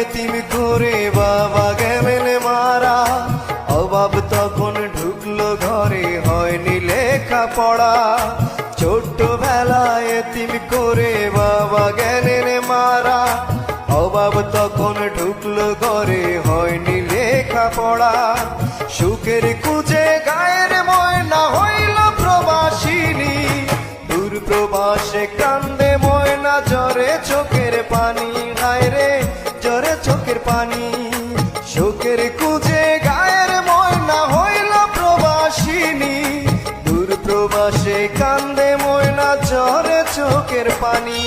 এতিম করে বাবা গেলেন মারা, অভাব তখন ঢুকলো ঘরে, হয়নি লেখা পড়া। ছোট্টবেলায় এতিম করে বাবা গেলেন মারা, অভাব তখন ঢুকলো ঘরে, হয়নি লেখা পড়া। সুখের খুঁজে গায়ের ময়না হইল প্রবাসিনী, দূর প্রবাসে কান্দে ময়না, জ্বরে চোখের পানি, হায় রে জ্বরে চোখের পানি। সুখের খুঁজে গায়ের ময়না হইল প্রবাসিনী, দূর প্রবাসে কান্দে ময়না, জ্বরে চোখের পানি।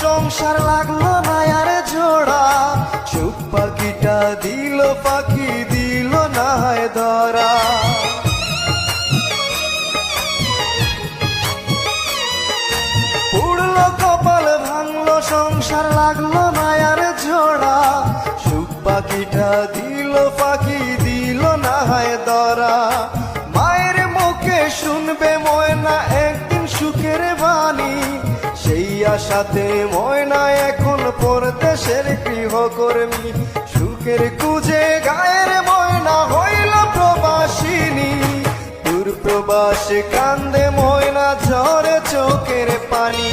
সংসার লাগলো না আর জোড়া, সুখ পাখিটা দিল পাখি দিল না ধরা। পুড়লো কপাল ভাঙলো সংসার লাগলো না আর জোড়া, সুখ পাখিটা দিল পাখি দিল না ধরা। মায়ের মুখে শুনবে ময়না একদিন সুখের বাণী, সেই আশাতে ময়না এখন পরদেশের গৃহকর্মী। সুখের খুঁজে গায়ের ময়না হইল প্রবাসিনী, দূর প্রবাসে কান্দে ময়না, ঝরে চোখের পানি।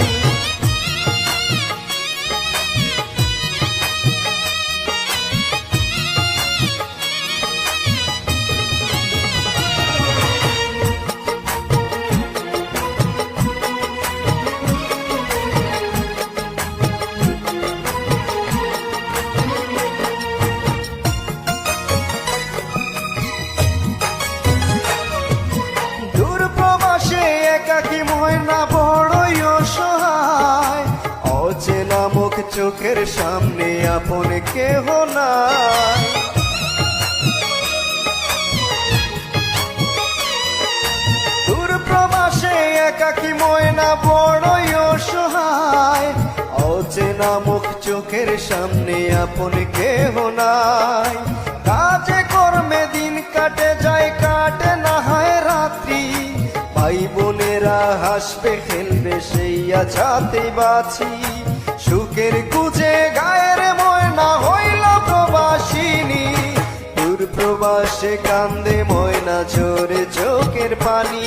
একাকী ময়না বড়ই অসহায়, অচেনা মুখ চোখের সামনে আপন কেহ নাই। দূর প্রবাসে একাকী ময়না বড়ই অসহায়, অচেনা মুখ চোখের সামনে আপন কেহ নাই। কাজে কর্মে দিন কাটে যায়, কাটে না হয় রাত্রি, ভাই বোনেরা হাসবে খেলবে সেই আছাতে বাঁচি। সুখের খুঁজে গায়ের ময়না হইল প্রবাসিনী, দূর প্রবাসে কান্দে ময়না, ঝরে চোখের পানি।